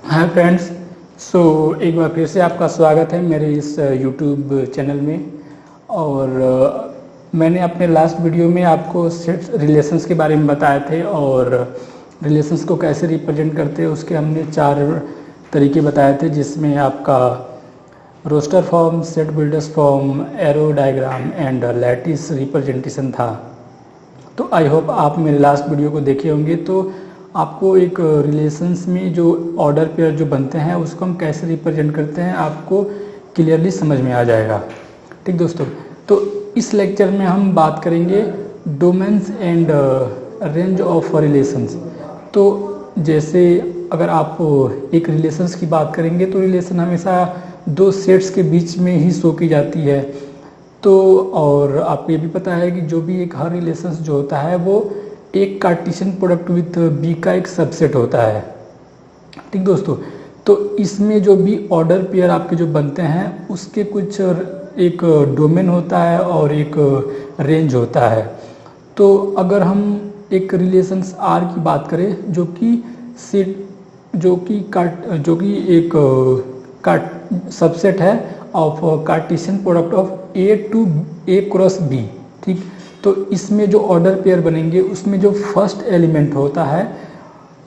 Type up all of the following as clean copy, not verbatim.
Hi friends. सो एक बार फिर से आपका स्वागत है मेरे इस यूट्यूब चैनल में। और मैंने अपने लास्ट वीडियो में आपको सेट रिलेशंस के बारे में बताए थे और रिलेशंस को कैसे रिप्रेजेंट करते हैं उसके हमने 4 तरीके बताए थे, जिसमें आपका roster form, set builders form, arrow diagram and lattice representation था। तो आई होप आप मेरे लास्ट वीडियो को देखे होंगे। तो आपको एक रिलेशंस में जो ऑर्डर पेयर जो बनते हैं उसको हम कैसे रिप्रेजेंट करते हैं आपको क्लियरली समझ में आ जाएगा। ठीक दोस्तों, तो इस लेक्चर में हम बात करेंगे domains and range of relations. तो जैसे अगर आप एक रिलेशंस की बात करेंगे तो रिलेशन हमेशा 2 सेट्स के बीच में ही शो की जाती है। तो और आपको ये भी पता है कि जो भी एक हर रिलेशंस जो होता है वो एक कार्टेशियन प्रोडक्ट विथ बी का एक सबसेट होता है। ठीक दोस्तों, तो इसमें जो भी ऑर्डर पेयर आपके जो बनते हैं उसके कुछ एक डोमेन होता है और एक रेंज होता है। तो अगर हम एक रिलेशंस आर की बात करें जो कि एक सबसेट है of Cartesian product of A to A cross B. ठीक, तो इसमें जो ऑर्डर पेयर बनेंगे उसमें जो फर्स्ट एलिमेंट होता है,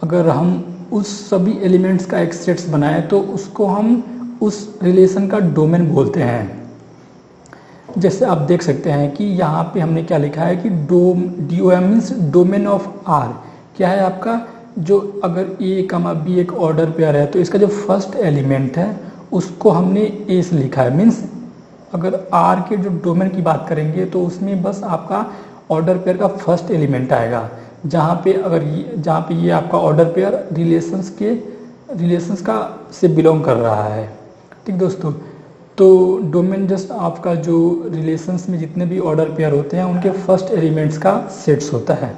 अगर हम उस सभी एलिमेंट्स का एक सेट्स बनाएं तो उसको हम उस रिलेशन का डोमेन बोलते हैं। जैसे आप देख सकते हैं कि यहाँ पे हमने क्या लिखा है कि डोम मीन्स डोमेन ऑफ आर क्या है आपका, जो अगर ए कमा बी एक ऑर्डर पेयर है तो इसका जो फर्स्ट एलिमेंट है उसको हमने ए से लिखा है। मीन्स अगर आर के जो डोमेन की बात करेंगे तो उसमें बस आपका ऑर्डर पेयर का फर्स्ट एलिमेंट आएगा, जहाँ पे ये आपका ऑर्डर पेयर रिलेशंस का से बिलोंग कर रहा है। ठीक दोस्तों, तो डोमेन जस्ट आपका जो रिलेशंस में जितने भी ऑर्डर पेयर होते हैं उनके फर्स्ट एलिमेंट्स का सेट्स होता है।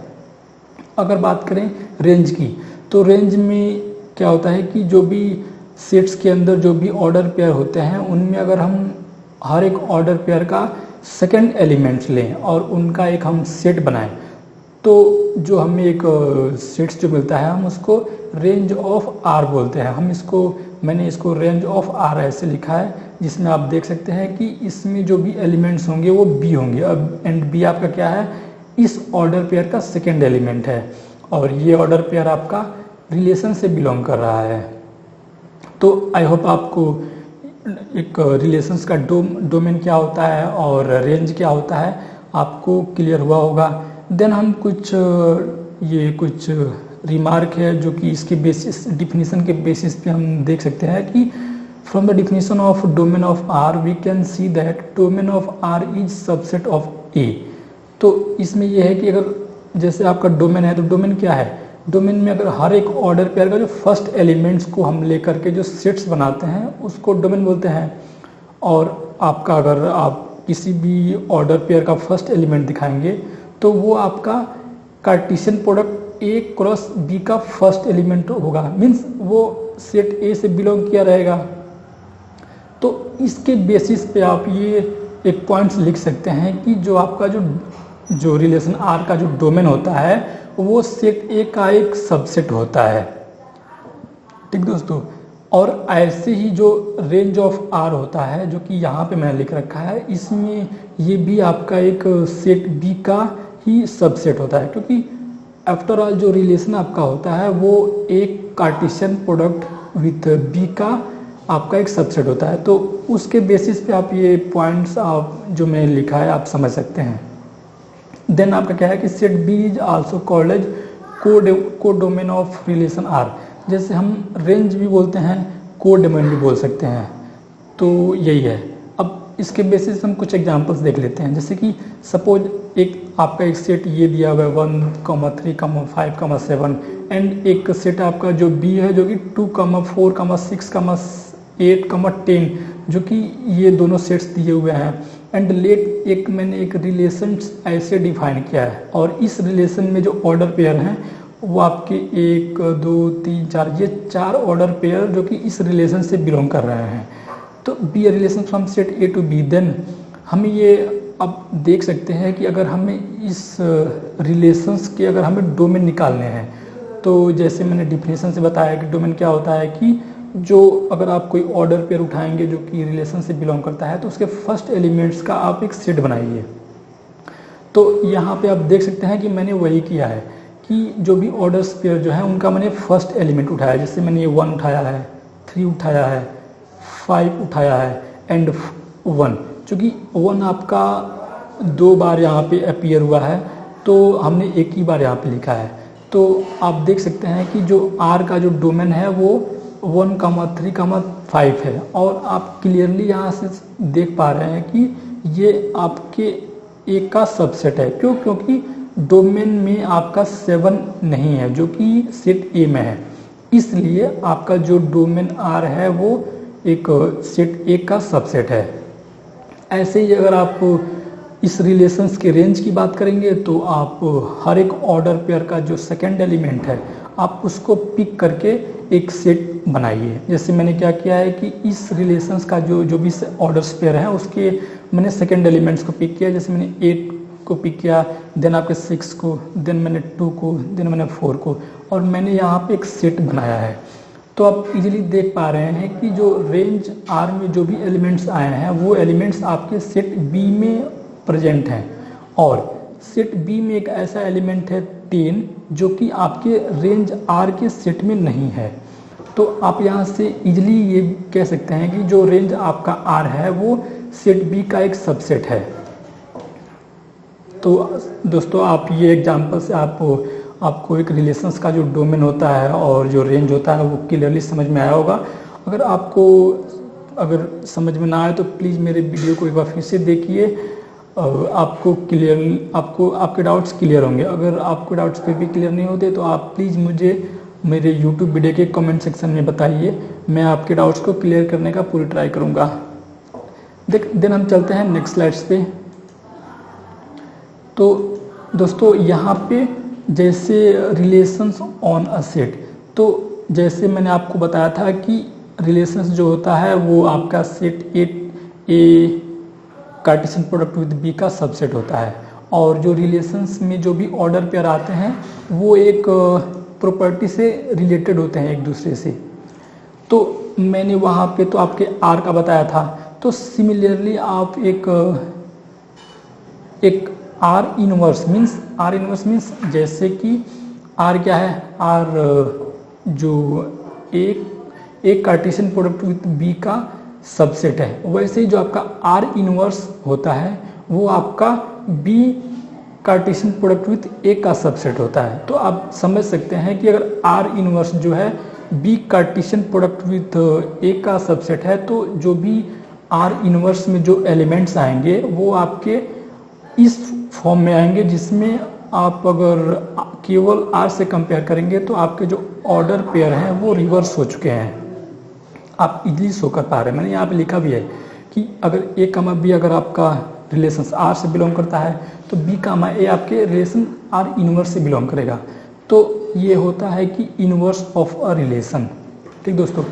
अगर बात करें रेंज की, तो रेंज में क्या होता है कि जो भी सेट्स के अंदर जो भी ऑर्डर पेयर होते हैं उनमें अगर हम हर एक ऑर्डर पेयर का सेकंड एलिमेंट लें और उनका एक हम सेट बनाएं तो जो हमें एक सेट्स जो मिलता है हम उसको रेंज ऑफ आर बोलते हैं। मैंने इसको रेंज ऑफ आर ऐसे लिखा है, जिसमें आप देख सकते हैं कि इसमें जो भी एलिमेंट्स होंगे वो बी होंगे। अब एंड बी आपका क्या है, इस ऑर्डर पेयर का सेकेंड एलिमेंट है और ये ऑर्डर पेयर आपका रिलेशन से बिलोंग कर रहा है। तो आई होप आपको एक रिलेशंस का डोमेन क्या होता है और रेंज क्या होता है आपको क्लियर हुआ होगा। देन हम कुछ रिमार्क है जो कि इसके बेसिस डिफिनीशन के बेसिस पे हम देख सकते हैं कि from the definition of domain of R we can see that domain of R is subset of A. तो इसमें यह है कि अगर जैसे आपका डोमेन है तो डोमेन क्या है, डोमेन में अगर हर एक ऑर्डर पेयर का जो फर्स्ट एलिमेंट्स को हम लेकर के जो सेट्स बनाते हैं उसको डोमेन बोलते हैं। और आपका अगर आप किसी भी ऑर्डर पेयर का फर्स्ट एलिमेंट दिखाएंगे तो वो आपका Cartesian product A cross B का फर्स्ट एलिमेंट होगा। मीन्स वो सेट ए से बिलोंग किया रहेगा। तो इसके बेसिस पे आप ये एक पॉइंट्स लिख सकते हैं कि जो आपका जो रिलेशन आर का जो डोमेन होता है वो सेट ए का एक सबसेट होता है। ठीक दोस्तों, और ऐसे ही जो रेंज ऑफ आर होता है जो कि यहाँ पे मैंने लिख रखा है, इसमें ये भी आपका एक सेट बी का ही सबसेट होता है, क्योंकि आफ्टर ऑल जो रिलेशन आपका होता है वो एक कार्टेशियन प्रोडक्ट विथ बी का आपका एक सबसेट होता है। तो उसके बेसिस पे आप ये पॉइंट्स आप जो मैंने लिखा है आप समझ सकते हैं। देन आपका क्या है कि set B is also called as को डोमेन ऑफ रिलेशन आर। जैसे हम रेंज भी बोलते हैं, को डोमेन भी बोल सकते हैं। तो यही है। अब इसके बेसिस हम कुछ एग्जांपल्स देख लेते हैं। जैसे कि सपोज आपका एक सेट ये दिया हुआ है 1, 3, 5, 7 एंड एक सेट आपका जो बी है जो कि 2, 4, 6, 8, 10 जो कि ये दोनों सेट्स दिए हुए हैं। एंड मैंने एक रिलेशन ऐसे डिफाइन किया है और इस रिलेशन में जो ऑर्डर पेयर हैं वो आपके 1, 2, 3, 4 ये 4 ऑर्डर पेयर जो कि इस रिलेशन से बिलोंग कर रहे हैं। तो be a relation from set A to B. Then हमें ये अब देख सकते हैं कि अगर हमें इस रिलेशंस के अगर हमें डोमेन निकालने हैं तो जैसे मैंने डिफिनेशन से बताया कि डोमेन क्या होता है कि जो अगर आप कोई ऑर्डर पेयर उठाएंगे जो कि रिलेशन से बिलोंग करता है तो उसके फर्स्ट एलिमेंट्स का आप एक सेट बनाइए। तो यहाँ पे आप देख सकते हैं कि मैंने वही किया है कि जो भी ऑर्डर्स पेयर जो है उनका मैंने फर्स्ट एलिमेंट उठाया। जैसे मैंने ये 1 उठाया है, 3 उठाया है, 5 उठाया है एंड 1। चूँकि 1 आपका 2 बार यहाँ पे अपीयर हुआ है तो हमने एक ही बार यहाँ पे लिखा है। तो आप देख सकते हैं कि जो R का जो डोमेन है वो 1, 3, 5 है और आप क्लियरली यहाँ से देख पा रहे हैं कि ये आपके ए का सबसेट है। क्यों? क्योंकि डोमेन में आपका 7 नहीं है जो कि सेट ए में है, इसलिए आपका जो डोमेन R है वो एक सेट ए का सबसेट है। ऐसे ही अगर आप इस रिलेशंस के रेंज की बात करेंगे तो आप हर एक ऑर्डर पेयर का जो सेकंड एलिमेंट है आप उसको पिक करके एक सेट बनाइए। जैसे मैंने क्या किया है कि इस रिलेशंस का जो भी ऑर्डर्स पेयर है उसके मैंने सेकंड एलिमेंट्स को पिक किया। जैसे मैंने 8 को पिक किया, देन आपके 6 को, देन मैंने 2 को, देन मैंने 4 को, और मैंने यहाँ पे एक सेट बनाया है। तो आप इजीली देख पा रहे हैं कि जो रेंज R में जो भी एलिमेंट्स आए हैं वो एलिमेंट्स आपके सेट B में प्रेजेंट हैं, और सेट B में एक ऐसा एलिमेंट है 10 जो कि आपके रेंज R के सेट में नहीं है। तो आप यहाँ से इजीली ये कह सकते हैं कि जो रेंज आपका R है वो सेट B का एक सबसेट है। तो दोस्तों आप ये एग्जांपल से आपको एक रिलेशंस का जो डोमेन होता है और जो रेंज होता है वो क्लियरली समझ में आया होगा। अगर समझ में ना आए तो प्लीज़ मेरे वीडियो को एक बार फिर से देखिए, आपको आपके डाउट्स क्लियर होंगे। अगर आपको डाउट्स फिर भी क्लियर नहीं होते तो आप प्लीज़ मुझे मेरे YouTube वीडियो के कमेंट सेक्शन में बताइए, मैं आपके डाउट्स को क्लियर करने का पूरी ट्राई करूँगा। देन हम चलते हैं नेक्स्ट स्लाइड्स पे। तो दोस्तों यहाँ पे जैसे रिलेशंस ऑन अ सेट, तो जैसे मैंने आपको बताया था कि रिलेशंस जो होता है वो आपका set A Cartesian product with B का सबसेट होता है, और जो रिलेशंस में जो भी ऑर्डर पेयर आते हैं वो एक प्रॉपर्टी से रिलेटेड होते हैं एक दूसरे से। तो मैंने वहाँ पे तो आपके R का बताया था, तो सिमिलरली आप एक R इनवर्स मीन्स जैसे कि R क्या है, R जो एक कार्टेशियन प्रोडक्ट विद B का सबसेट है, वैसे ही जो आपका R इनवर्स होता है वो आपका B Cartesian product with A का सबसेट होता है। तो आप समझ सकते हैं कि अगर R इनवर्स जो है B Cartesian product with A का सबसेट है तो जो भी R इनवर्स में जो एलिमेंट्स आएंगे वो आपके इस फॉर्म में आएंगे, जिसमें आप अगर केवल R से कंपेयर करेंगे तो आपके जो ऑर्डर पेयर हैं वो रिवर्स हो चुके हैं। आप इजीली शो कर पा रहे हैं, मैंने यहाँ पे लिखा भी है कि अगर A, B अगर आपका रिलेशन R से बिलोंग करता है तो B, A आपके रिलेशन R इनवर्स से बिलोंग करेगा। तो ये होता है कि इनवर्स ऑफ अ रिलेशन। ठीक दोस्तों,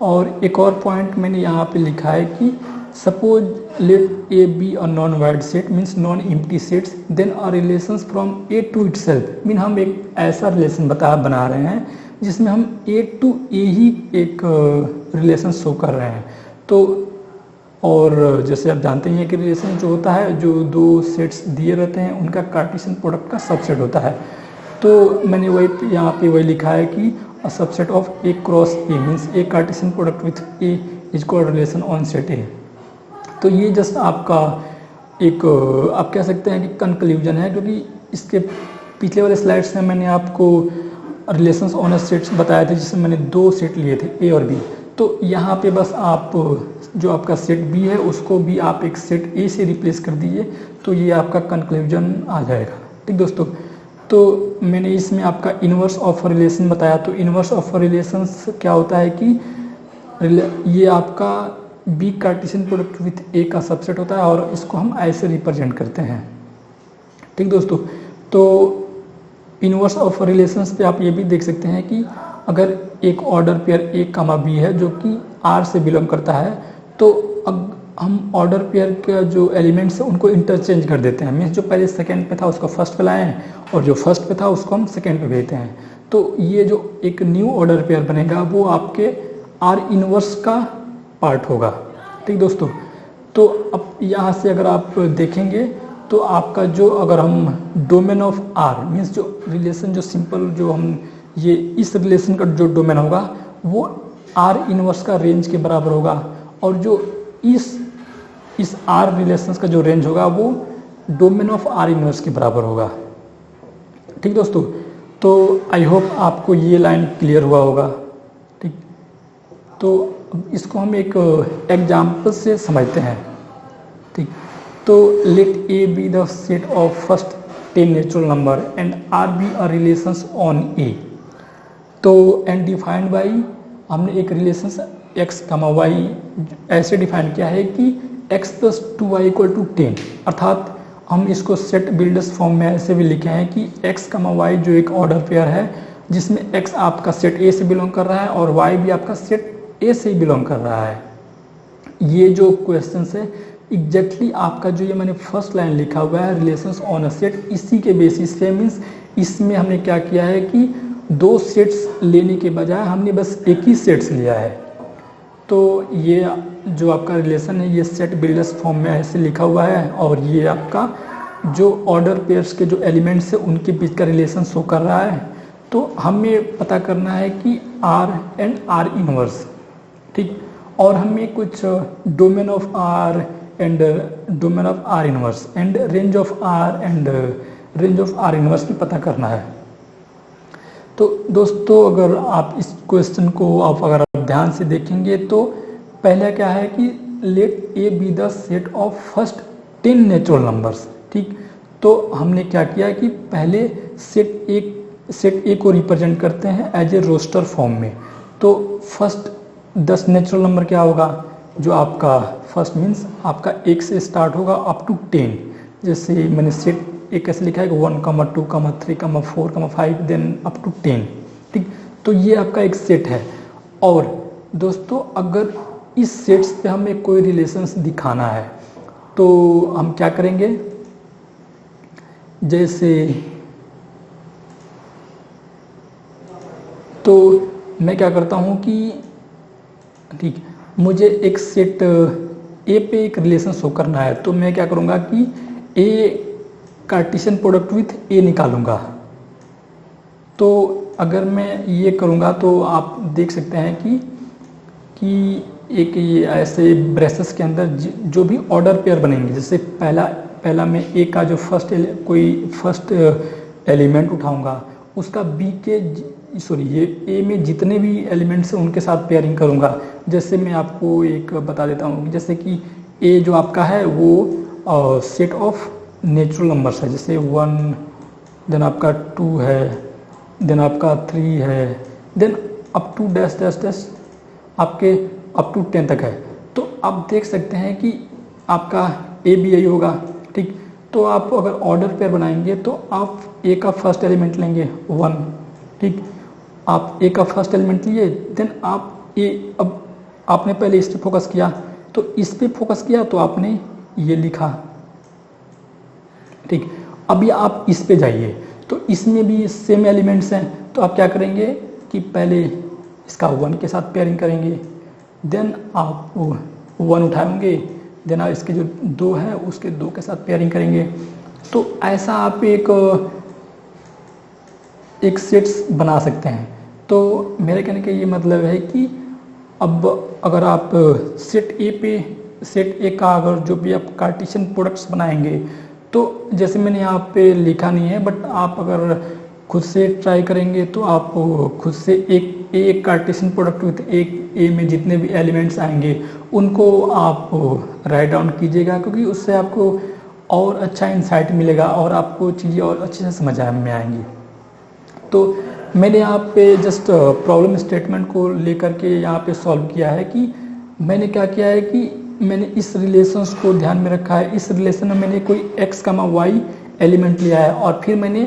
और एक और पॉइंट मैंने यहाँ पे लिखा है कि suppose let A be a non void set means non empty sets, then a relations from A to itself mean हम एक ऐसा रिलेशन बना रहे हैं जिसमें हम A to A ही एक रिलेशन शो कर रहे हैं। तो और जैसे आप जानते हैं कि रिलेशन जो होता है, जो दो सेट्स दिए रहते हैं उनका कार्टेशियन प्रोडक्ट का सबसेट होता है। तो मैंने वही यहाँ पे वही लिखा है कि a subset of A cross A means A Cartesian product with A is called relation on set A। तो ये जस्ट आपका एक आप कह सकते हैं कि कंक्लूजन है, क्योंकि इसके पिछले वाले स्लाइड्स में मैंने आपको रिलेशंस ऑन अ सेट्स बताए थे जिसमें मैंने 2 सेट लिए थे A और B। तो यहाँ पे बस आप जो आपका सेट B है उसको भी आप एक सेट A से रिप्लेस कर दीजिए तो ये आपका कंक्लूजन आ जाएगा। ठीक दोस्तों, तो मैंने इसमें आपका इन्वर्स ऑफ रिलेशन बताया। तो इन्वर्स ऑफ रिलेशंस क्या होता है कि ये आपका B Cartesian product with A का सबसेट होता है और इसको हम ऐसे रिप्रेजेंट करते हैं। ठीक दोस्तों, तो इन्वर्स ऑफ रिलेशंस पे आप ये भी देख सकते हैं कि अगर एक ऑर्डर पेयर A, B है जो कि R से बिलोंग करता है तो अब हम ऑर्डर पेयर के जो एलिमेंट्स हैं उनको इंटरचेंज कर देते हैं। मीन्स जो पहले सेकंड पे था उसको फर्स्ट पे लाए हैं और जो फर्स्ट पे था उसको हम सेकंड पे भेजते हैं। तो ये जो एक न्यू ऑर्डर पेयर बनेगा वो आपके आर इनवर्स का पार्ट होगा। ठीक दोस्तों, तो अब यहाँ से अगर आप देखेंगे तो आपका जो अगर हम डोमेन ऑफ आर मीन्स जो रिलेशन जो सिंपल जो हम ये इस रिलेशन का जो डोमेन होगा वो आर इनवर्स का रेंज के बराबर होगा, और जो इस आर रिलेशंस का जो रेंज होगा वो डोमेन ऑफ आर इनवर्स के बराबर होगा। ठीक दोस्तों, तो आई होप आपको ये लाइन क्लियर हुआ होगा। ठीक, तो इसको हम एक एग्जाम्पल से समझते हैं। ठीक, तो let A B the set of first 10 natural number and R be a relations on A. तो एंड डिफाइंड बाई, हमने एक रिलेशन x, y ऐसे डिफाइन किया है कि x + 2y = 10, अर्थात हम इसको सेट बिल्डर्स फॉर्म में ऐसे भी लिखे हैं कि x, y जो एक ऑर्डर पेयर है जिसमें x आपका सेट A से बिलोंग कर रहा है और y भी आपका सेट A से बिलोंग कर रहा है। ये जो क्वेश्चन है एग्जैक्टली आपका जो ये मैंने फर्स्ट लाइन लिखा हुआ है रिलेशंस ऑन अ सेट, इसी के बेसिस पे मीन्स इसमें हमने क्या किया है कि 2 सेट्स लेने के बजाय हमने बस एक ही सेट्स लिया है। तो ये जो आपका रिलेशन है ये सेट बिल्डर्स फॉर्म में ऐसे लिखा हुआ है, और ये आपका जो ऑर्डर पेयर्स के जो एलिमेंट्स है उनके बीच का रिलेशन शो कर रहा है। तो हमें पता करना है कि आर एंड आर इनवर्स। ठीक, और हमें कुछ domain of R and domain of R inverse and range of R and range of R inverse भी पता करना है। तो दोस्तों अगर आप इस क्वेश्चन को आप अगर ध्यान से देखेंगे तो पहला क्या है कि let A B the set of first 10 natural numbers. ठीक, तो हमने क्या किया कि पहले सेट ए को रिप्रेजेंट करते हैं एज ए रोस्टर फॉर्म में। तो फर्स्ट 10 नेचुरल नंबर क्या होगा, जो आपका फर्स्ट मीन्स आपका 1 से स्टार्ट होगा अप टू 10। जैसे मैंने सेट एक कैसे लिखा है कि 1, 2, 3, 4, 5 देन अप टू 10। ठीक, तो ये आपका एक सेट है। और दोस्तों अगर इस सेट्स पे हमें कोई रिलेशंस दिखाना है तो हम क्या करेंगे, जैसे तो मैं क्या करता हूँ कि ठीक मुझे एक सेट ए पे एक रिलेशन शो करना है, तो मैं क्या करूँगा कि ए कार्टेशियन प्रोडक्ट विथ ए निकालूंगा। तो अगर मैं ये करूँगा तो आप देख सकते हैं कि एक ये ऐसे ब्रेसेस के अंदर जो भी ऑर्डर पेयर बनेंगे, जैसे पहला मैं ए का जो फर्स्ट एलिमेंट उठाऊंगा उसका बी के ये ए में जितने भी एलिमेंट्स हैं उनके साथ पेयरिंग करूँगा। जैसे मैं आपको एक बता देता हूँ, जैसे कि ए जो आपका है वो सेट ऑफ नेचुरल नंबर्स है, जैसे 1 देन आपका 2 है, देन आपका 3 है, then up to dash dash dash आपके अप टू 10 तक है। तो आप देख सकते हैं कि आपका ए बी यही होगा। ठीक, तो आप अगर ऑर्डर पेयर बनाएंगे तो आप ए का फर्स्ट एलिमेंट लेंगे 1। ठीक, आप ए का फर्स्ट एलिमेंट लिए, देन आप ए, अब आपने पहले इस पर फोकस किया तो इस पे फोकस किया तो आपने ये लिखा। ठीक, अभी आप इस पे जाइए तो इसमें भी सेम एलिमेंट्स हैं, तो आप क्या करेंगे कि पहले इसका 1 के साथ पेयरिंग करेंगे, देन आप 1 उठाएंगे, देन आप इसके जो 2 है उसके 2 के साथ पेयरिंग करेंगे। तो ऐसा आप एक सेट्स बना सकते हैं। तो मेरे कहने का ये मतलब है कि अब अगर आप सेट ए का अगर जो भी आप कार्टेशियन प्रोडक्ट्स बनाएंगे तो जैसे मैंने यहाँ पे लिखा नहीं है, बट आप अगर खुद से ट्राई करेंगे तो आप खुद से एक कार्टेशियन प्रोडक्ट विथ एक ए में जितने भी एलिमेंट्स आएंगे उनको आप राइट डाउन कीजिएगा, क्योंकि उससे आपको और अच्छा इंसाइट मिलेगा और आपको चीज़ें और अच्छे से समझ में आएंगी। तो मैंने यहाँ पे जस्ट प्रॉब्लम स्टेटमेंट को लेकर के यहाँ पे सॉल्व किया है कि मैंने क्या किया है कि मैंने इस रिलेशंस को ध्यान में रखा है। इस रिलेशन में मैंने कोई x, y एलिमेंट लिया है और फिर मैंने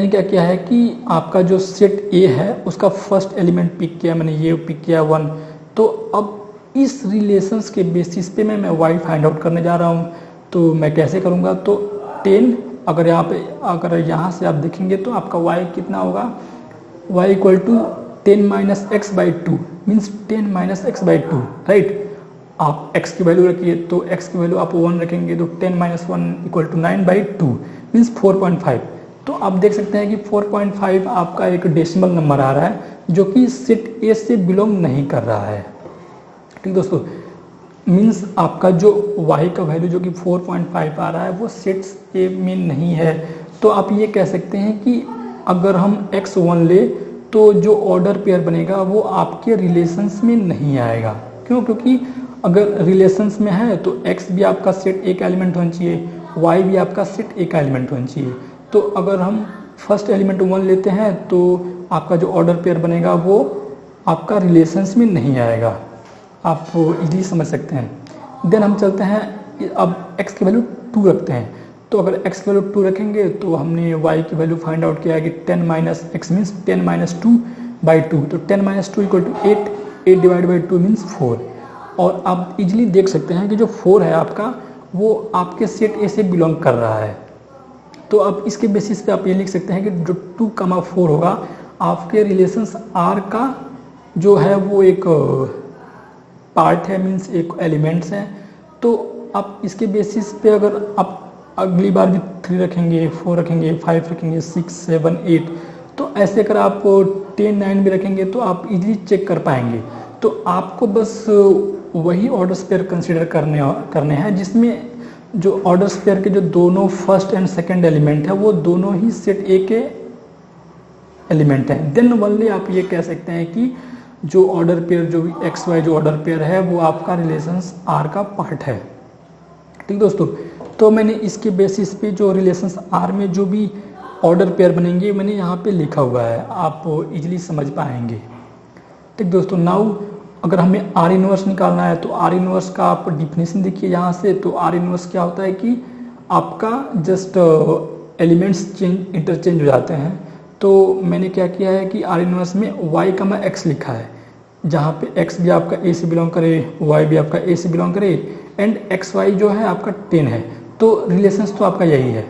क्या किया है कि आपका जो सेट A है उसका फर्स्ट एलिमेंट पिक किया, मैंने ये पिक किया 1। तो अब इस रिलेशंस के बेसिस पे मैं y फाइंड आउट करने जा रहा हूँ। तो मैं कैसे करूँगा, तो 10 अगर यहाँ से आप देखेंगे तो आपका y कितना होगा, y equal to 10 minus x by two means 10 minus x by two, right. आप x की वैल्यू रखिए तो x की वैल्यू आप 1 रखेंगे तो 10 minus 1 equal to 9 by two means 4.5। तो आप देख सकते हैं कि 4.5 आपका एक डेसिमल नंबर आ रहा है जो कि सेट ए से बिलोंग नहीं कर रहा है, ठीक दोस्तों। मीन्स आपका जो y का वैल्यू जो कि 4.5 आ रहा है वो सेट ए में नहीं है। तो आप ये कह सकते हैं कि अगर हम x1 ले तो जो ऑर्डर पेयर बनेगा वो आपके रिलेशंस में नहीं आएगा। क्यों? क्योंकि अगर रिलेशंस में है तो x भी आपका सेट ए का एलिमेंट होना चाहिए, y भी आपका सेट ए का एलिमेंट होना चाहिए। तो अगर हम फर्स्ट एलिमेंट 1 लेते हैं तो आपका जो ऑर्डर पेयर बनेगा वो आपका रिलेशंस में नहीं आएगा, आप इजीली समझ सकते हैं। देन हम चलते हैं, अब x की वैल्यू 2 रखते हैं। तो अगर x की वैल्यू 2 रखेंगे तो हमने y की वैल्यू फाइंड आउट किया है कि 10 minus x means 10 minus 2 by 2। तो 10 minus 2 equal to 8, 8 divide by 2 means 4। और आप इजीली देख सकते हैं कि जो 4 है आपका वो आपके सेट ए से बिलोंग कर रहा है। तो अब इसके बेसिस पे आप ये लिख सकते हैं कि जो 2,4 होगा आपके रिलेशंस R का जो है वो एक पार्ट है, मीन्स एक एलिमेंट्स हैं। तो आप इसके बेसिस पे अगर आप अगली बार भी 3 रखेंगे, 4 रखेंगे, 5 रखेंगे, 6, 7, 8, तो ऐसे अगर आप 10, 9 भी रखेंगे तो आप इजीली चेक कर पाएंगे। तो आपको बस वही ऑर्डर पेयर कंसीडर करने हैं जिसमें जो ऑर्डर पेयर के जो दोनों फर्स्ट एंड सेकंड एलिमेंट है वो दोनों ही सेट ए के एलिमेंट हैं। देन ओनली आप ये कह सकते हैं कि जो ऑर्डर पेयर जो भी एक्स वाई जो ऑर्डर पेयर है वो आपका रिलेशंस आर का पार्ट है, ठीक दोस्तों। तो मैंने इसके बेसिस पे जो रिलेशंस आर में जो भी ऑर्डर पेयर बनेंगे मैंने यहाँ पे लिखा हुआ है, आप इजीली समझ पाएंगे, ठीक दोस्तों। नाउ अगर हमें आर इनवर्स निकालना है तो आर इनवर्स का आप डिफिनेशन देखिए यहाँ से। तो आर इनवर्स क्या होता है कि आपका जस्ट एलिमेंट्स इंटरचेंज हो जाते हैं। तो मैंने क्या किया है कि आर इनवर्स में y का मैं x लिखा है, जहाँ पे x भी आपका a से बिलोंग करे, y भी आपका a से बिलोंग करे एंड एक्स वाई जो है आपका 10 है। तो रिलेशंस तो आपका यही है।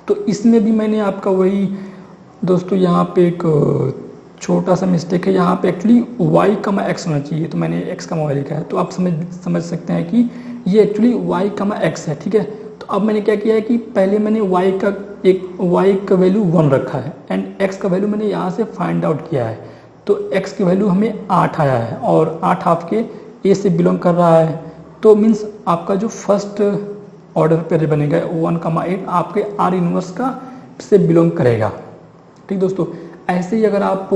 तो इसमें भी मैंने आपका वही दोस्तों यहाँ पे एक छोटा सा मिस्टेक है, यहाँ पे एक्चुअली y का मैं x होना चाहिए, तो मैंने x का y लिखा है। तो आप समझ सकते हैं कि ये एक्चुअली y का मैं x है, ठीक है। तो अब मैंने क्या किया है कि पहले मैंने y का वैल्यू 1 रखा है एंड x का वैल्यू मैंने यहाँ से फाइंड आउट किया है। तो x की वैल्यू हमें 8 आया है और 8 आपके a से बिलोंग कर रहा है। तो मीन्स आपका जो फर्स्ट ऑर्डर पे बनेगा 1,8 आपके आर इनवर्स का से बिलोंग करेगा, ठीक दोस्तों। ऐसे ही अगर आप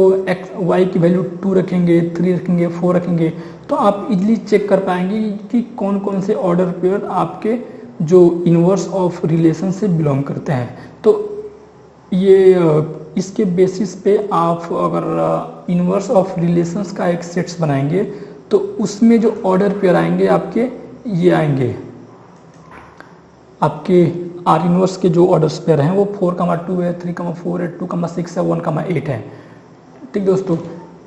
y की वैल्यू 2 रखेंगे, 3 रखेंगे, 4 रखेंगे तो आप इजीली चेक कर पाएंगे कि कौन कौन से ऑर्डर पेयर आपके जो इनवर्स ऑफ रिलेशन से बिलोंग करते हैं। तो ये इसके बेसिस पे आप अगर इनवर्स ऑफ रिलेशंस का एक सेट्स बनाएंगे तो उसमें जो ऑर्डर पेयर आएंगे आपके ये आएंगे, आपके आर इनवर्स के जो ऑर्डर पेयर हैं वो 4,2 है, 3,4 है, 2,6 है, 1,8 है, ठीक दोस्तों।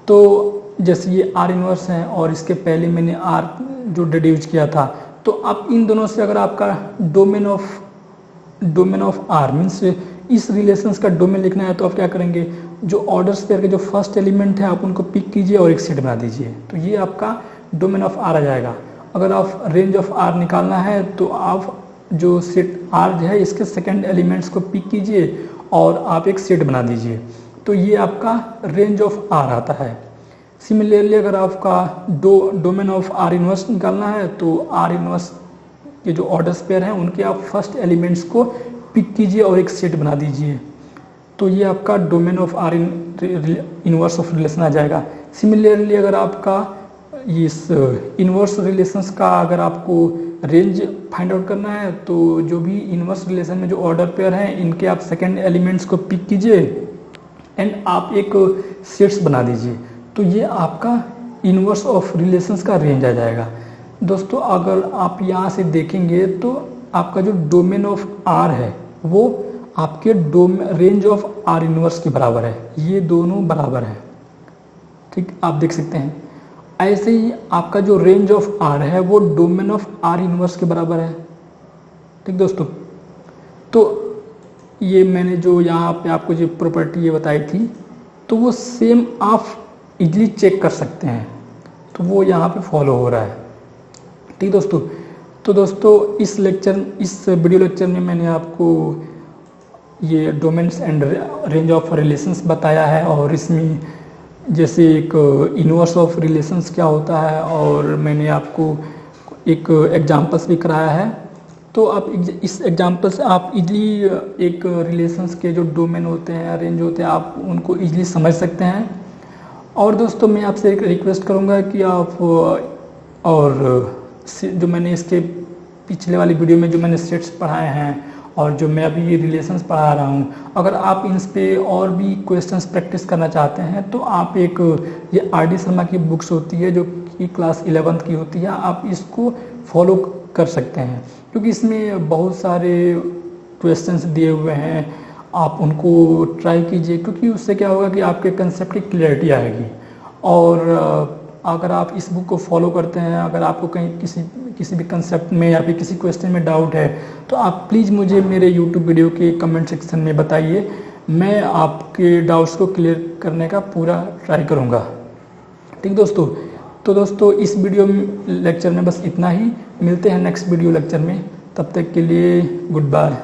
तो जैसे ये आर इनवर्स हैं और इसके पहले मैंने आर जो डिड्यूस किया था, तो आप इन दोनों से अगर आपका डोमेन ऑफ आर मीन्स इस रिलेशंस का डोमेन लिखना है तो आप क्या करेंगे, जो ऑर्डर पेयर के जो फर्स्ट एलिमेंट है आप उनको पिक कीजिए और एक सेट बना दीजिए, तो ये आपका डोमेन ऑफ आर आ जाएगा। अगर आप रेंज ऑफ आर निकालना है तो आप जो सेट आर जो है इसके सेकंड एलिमेंट्स को पिक कीजिए और आप एक सेट बना दीजिए, तो ये आपका रेंज ऑफ आर आता है। सिमिलरली अगर आपका डोमेन ऑफ आर इनवर्स निकालना है तो आर इनवर्स के जो ऑर्डर पेयर हैं उनके आप फर्स्ट एलिमेंट्स को पिक कीजिए और एक सेट बना दीजिए, तो ये आपका domain of R inverse of relation आ जाएगा। सिमिलरली अगर आपका इस इनवर्स रिलेशंस का अगर आपको रेंज फाइंड आउट करना है तो जो भी इनवर्स रिलेशन में जो ऑर्डर पेयर हैं इनके आप सेकंड एलिमेंट्स को पिक कीजिए एंड आप एक सेट्स बना दीजिए, तो ये आपका इनवर्स ऑफ रिलेशंस का रेंज आ जाएगा। दोस्तों अगर आप यहाँ से देखेंगे तो आपका जो डोमेन ऑफ आर है वो आपके रेंज ऑफ आर इनवर्स के बराबर है, ये दोनों बराबर है, ठीक आप देख सकते हैं। ऐसे ही आपका जो रेंज ऑफ आर है वो डोमेन ऑफ आर इनवर्स के बराबर है, ठीक दोस्तों। तो ये मैंने जो यहाँ पे आपको जो प्रॉपर्टी ये बताई थी, तो वो सेम आप इजीली चेक कर सकते हैं, तो वो यहाँ पे फॉलो हो रहा है। ठीक दोस्तों, तो दोस्तों इस वीडियो लेक्चर में मैंने आपको ये domains and range of relations बताया है, और इसमें जैसे एक इनवर्स ऑफ रिलेशंस क्या होता है, और मैंने आपको एक एग्जांपल्स भी कराया है। तो आप इस एग्जांपल से आप इजीली एक रिलेशंस के जो डोमेन होते हैं, रेंज होते हैं, आप उनको इजीली समझ सकते हैं। और दोस्तों मैं आपसे एक रिक्वेस्ट करूंगा कि आप और जो मैंने इसके पिछले वाली वीडियो में जो मैंने सेट्स पढ़ाए हैं और जो मैं अभी ये रिलेशंस पढ़ा रहा हूँ, अगर आप इन पे और भी क्वेश्चंस प्रैक्टिस करना चाहते हैं तो आप एक ये आर.डी. शर्मा की बुक्स होती है जो कि क्लास 11th की होती है, आप इसको फॉलो कर सकते हैं, क्योंकि इसमें बहुत सारे क्वेश्चंस दिए हुए हैं। आप उनको ट्राई कीजिए, क्योंकि उससे क्या होगा कि आपके कंसेप्ट की क्लैरिटी आएगी। और अगर आप इस बुक को फॉलो करते हैं, अगर आपको कहीं किसी भी कंसेप्ट में या फिर किसी क्वेश्चन में डाउट है, तो आप प्लीज़ मुझे मेरे यूट्यूब वीडियो के कमेंट सेक्शन में बताइए, मैं आपके डाउट्स को क्लियर करने का पूरा ट्राई करूँगा। ठीक दोस्तों, तो दोस्तों इस वीडियो लेक्चर में बस इतना ही। मिलते हैं नेक्स्ट वीडियो लेक्चर में, तब तक के लिए गुड बाय।